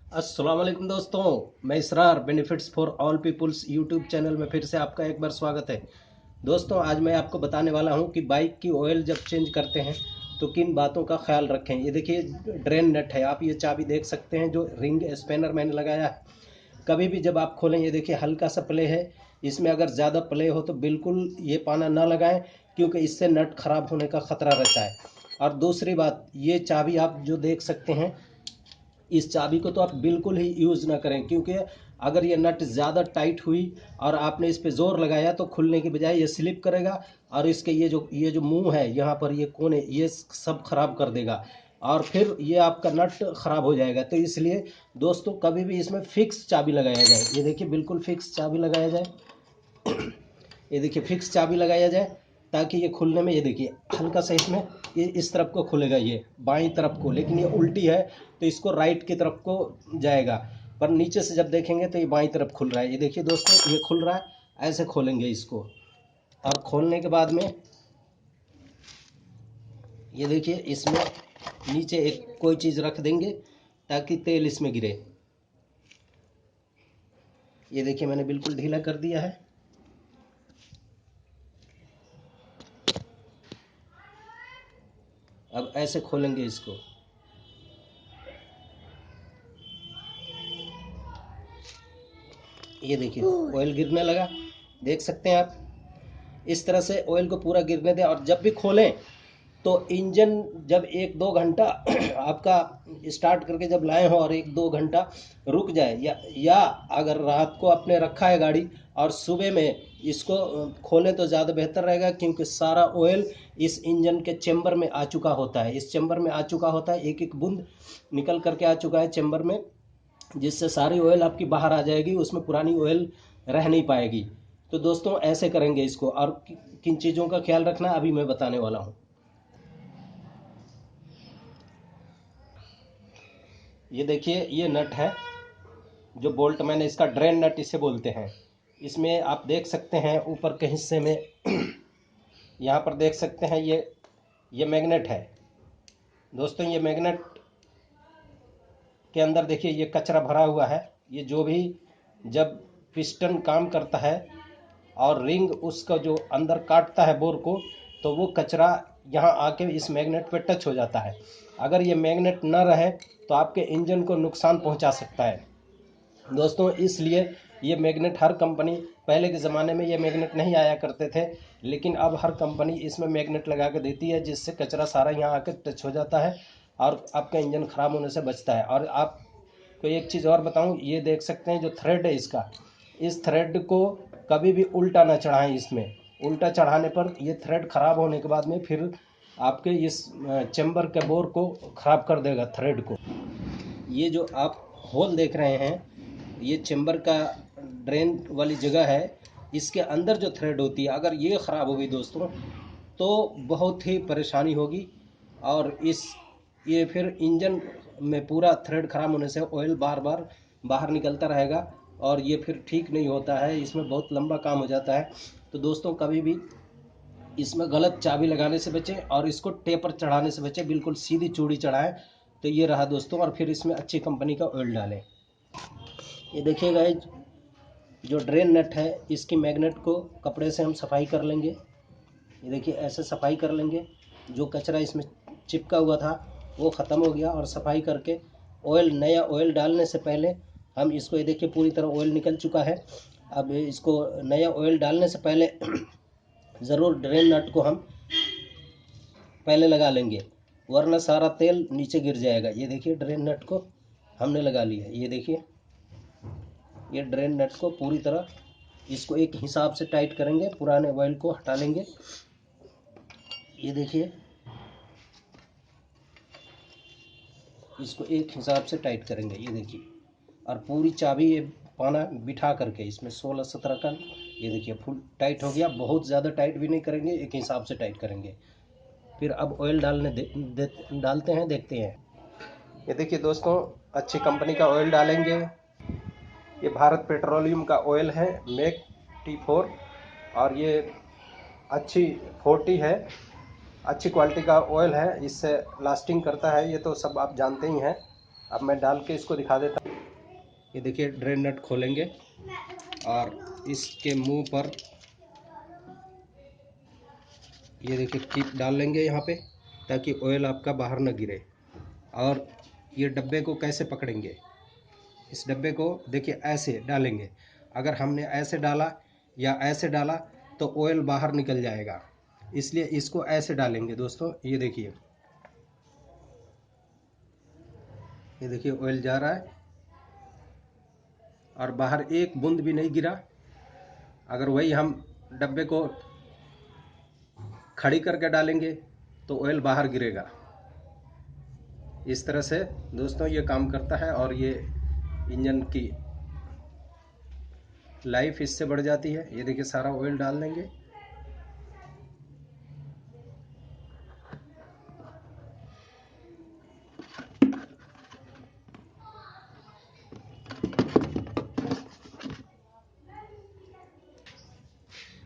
अस्सलाम वालेकुम दोस्तों, मैं Israr benefits for all peoples YouTube channel में फिर से आपका एक बार स्वागत है। दोस्तों, आज मैं आपको बताने वाला हूं कि बाइक की ऑयल जब चेंज करते हैं तो किन बातों का ख्याल रखें। ये देखिए ड्रेन नट है, आप ये चाबी देख सकते हैं जो रिंग स्पैनर मैंने लगाया है। कभी भी जब आप खोलें, ये देखिए हल्का सा प्ले है, इसमें अगर ज़्यादा प्ले हो तो बिल्कुल ये पाना ना लगाएं, क्योंकि इससे नट खराब होने का ख़तरा रहता है। और दूसरी बात, ये चाबी आप जो देख सकते हैं, इस चाबी को तो आप बिल्कुल ही यूज़ ना करें, क्योंकि अगर ये नट ज़्यादा टाइट हुई और आपने इस पे ज़ोर लगाया तो खुलने की बजाय ये स्लिप करेगा और इसके ये जो मुंह है, यहाँ पर ये कोने, ये सब खराब कर देगा और फिर ये आपका नट ख़राब हो जाएगा। तो इसलिए दोस्तों, कभी भी इसमें फिक्स चाबी लगाया जाए। ये देखिए बिल्कुल फिक्स चाबी लगाया जाए। ये देखिए फिक्स चाबी लगाया जाए ताकि ये खुलने में, ये देखिए हल्का सा इसमें ये इस तरफ को खुलेगा, ये बाईं तरफ को, लेकिन ये उल्टी है तो इसको राइट की तरफ को जाएगा। पर नीचे से जब देखेंगे तो ये बाईं तरफ खुल रहा है। ये देखिए दोस्तों, ये खुल रहा है। ऐसे खोलेंगे इसको और खोलने के बाद में ये देखिए इसमें नीचे एक कोई चीज़ रख देंगे ताकि तेल इसमें गिरे। ये देखिए मैंने बिल्कुल ढीला कर दिया है। अब ऐसे खोलेंगे इसको। ये देखिए ऑयल गिरने लगा, देख सकते हैं आप। इस तरह से ऑयल को पूरा गिरने दें और जब भी खोलें तो इंजन जब 1-2 घंटा आपका स्टार्ट करके जब लाए हो और 1-2 घंटा रुक जाए, या अगर रात को आपने रखा है गाड़ी और सुबह में इसको खोलें तो ज़्यादा बेहतर रहेगा, क्योंकि सारा ऑयल इस इंजन के चेंबर में आ चुका होता है। इस चेंबर में आ चुका होता है, एक एक बूंद निकल करके आ चुका है चेंबर में, जिससे सारी ऑयल आपकी बाहर आ जाएगी, उसमें पुरानी ऑयल रह नहीं पाएगी। तो दोस्तों, ऐसे करेंगे इसको। और किन चीज़ों का ख्याल रखना अभी मैं बताने वाला हूँ। ये देखिए ये नट है, जो बोल्ट, मैंने इसका ड्रेन नट इसे बोलते हैं। इसमें आप देख सकते हैं ऊपर के हिस्से में यहाँ पर देख सकते हैं ये मैग्नेट है। दोस्तों, ये मैग्नेट के अंदर देखिए ये कचरा भरा हुआ है। ये जो भी जब पिस्टन काम करता है और रिंग उसका जो अंदर काटता है बोर को, तो वो कचरा यहाँ आके इस मैग्नेट पे टच हो जाता है। अगर ये मैग्नेट न रहे तो आपके इंजन को नुकसान पहुँचा सकता है दोस्तों। इसलिए ये मैग्नेट हर कंपनी, पहले के ज़माने में ये मैग्नेट नहीं आया करते थे, लेकिन अब हर कंपनी इसमें मैग्नेट लगा के देती है, जिससे कचरा सारा यहाँ आकर टच हो जाता है और आपका इंजन ख़राब होने से बचता है। और आपको एक चीज़ और बताऊँ, ये देख सकते हैं जो थ्रेड है इसका, इस थ्रेड को कभी भी उल्टा ना चढ़ाएं। इसमें उल्टा चढ़ाने पर ये थ्रेड ख़राब होने के बाद में फिर आपके इस चेम्बर के बोर को ख़राब कर देगा, थ्रेड को। ये जो आप होल देख रहे हैं, ये चेम्बर का ड्रेन वाली जगह है। इसके अंदर जो थ्रेड होती है, अगर ये ख़राब हो गई दोस्तों तो बहुत ही परेशानी होगी। और ये फिर इंजन में पूरा थ्रेड ख़राब होने से ऑयल बार बार बाहर निकलता रहेगा और ये फिर ठीक नहीं होता है, इसमें बहुत लंबा काम हो जाता है। तो दोस्तों, कभी भी इसमें गलत चाबी लगाने से बचें और इसको टेपर चढ़ाने से बचें, बिल्कुल सीधी चूड़ी चढ़ाएं। तो ये रहा दोस्तों, और फिर इसमें अच्छी कंपनी का ऑयल डालें। ये देखिए गाइज, जो ड्रेन नट है इसकी मैग्नेट को कपड़े से हम सफाई कर लेंगे। ये देखिए ऐसे सफाई कर लेंगे, जो कचरा इसमें चिपका हुआ था वो ख़त्म हो गया। और सफाई करके नया ऑयल डालने से पहले हम इसको, ये देखिए पूरी तरह ऑयल निकल चुका है। अब इसको नया ऑयल डालने से पहले ज़रूर ड्रेन नट को हम पहले लगा लेंगे, वरना सारा तेल नीचे गिर जाएगा। ये देखिए ड्रेन नट को हमने लगा लिया। ये देखिए ये ड्रेन नट को पूरी तरह इसको एक हिसाब से टाइट करेंगे, पुराने ऑयल को हटा लेंगे। ये देखिए इसको एक हिसाब से टाइट करेंगे, ये देखिए। और पूरी चाबी ये पाना बिठा करके इसमें 16-17 का, ये देखिए फुल टाइट हो गया। बहुत ज़्यादा टाइट भी नहीं करेंगे, एक हिसाब से टाइट करेंगे। फिर अब ऑयल डालते हैं, देखते हैं। ये देखिए दोस्तों, अच्छी कंपनी का ऑयल डालेंगे। ये भारत पेट्रोलियम का ऑयल है, मेक T4, और ये अच्छी 40 है, अच्छी क्वालिटी का ऑयल है, इससे लास्टिंग करता है। ये तो सब आप जानते ही हैं। अब मैं डाल के इसको दिखा देता हूँ। ये देखिए ड्रेन नट खोलेंगे और इसके मुंह पर ये देखिए टिप डाल लेंगे यहाँ पे, ताकि ऑयल आपका बाहर ना गिरे। और ये डब्बे को कैसे पकड़ेंगे, इस डब्बे को देखिए ऐसे डालेंगे। अगर हमने ऐसे डाला या ऐसे डाला तो ऑयल बाहर निकल जाएगा, इसलिए इसको ऐसे डालेंगे दोस्तों। ये देखिए ऑयल जा रहा है और बाहर एक बूंद भी नहीं गिरा। अगर वही हम डब्बे को खड़ी करके डालेंगे तो ऑयल बाहर गिरेगा। इस तरह से दोस्तों ये काम करता है और ये इंजन की लाइफ इससे बढ़ जाती है। ये देखिए सारा ऑयल डाल देंगे।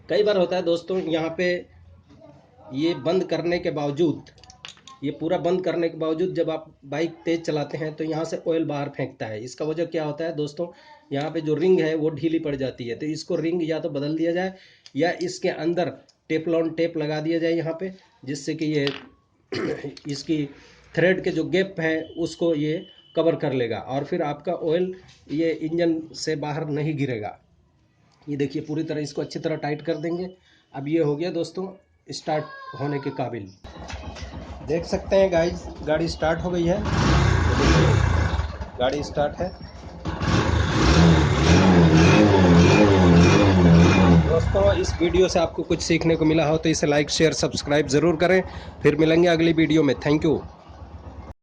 कई बार होता है दोस्तों यहाँ पे ये बंद करने के बावजूद, ये पूरा बंद करने के बावजूद जब आप बाइक तेज चलाते हैं तो यहाँ से ऑयल बाहर फेंकता है। इसका वजह क्या होता है दोस्तों, यहाँ पे जो रिंग है वो ढीली पड़ जाती है। तो इसको रिंग या तो बदल दिया जाए या इसके अंदर टेफलॉन टेप लगा दिया जाए यहाँ पे, जिससे कि ये इसकी थ्रेड के जो गैप है उसको ये कवर कर लेगा और फिर आपका ऑयल ये इंजन से बाहर नहीं गिरेगा। ये देखिए पूरी तरह इसको अच्छी तरह टाइट कर देंगे। अब ये हो गया दोस्तों स्टार्ट होने के काबिल। देख सकते हैं गाइस, गाड़ी स्टार्ट हो गई है। तो देखिए गाड़ी स्टार्ट है। दोस्तों इस वीडियो से आपको कुछ सीखने को मिला हो तो इसे लाइक शेयर सब्सक्राइब ज़रूर करें। फिर मिलेंगे अगली वीडियो में। Thank you.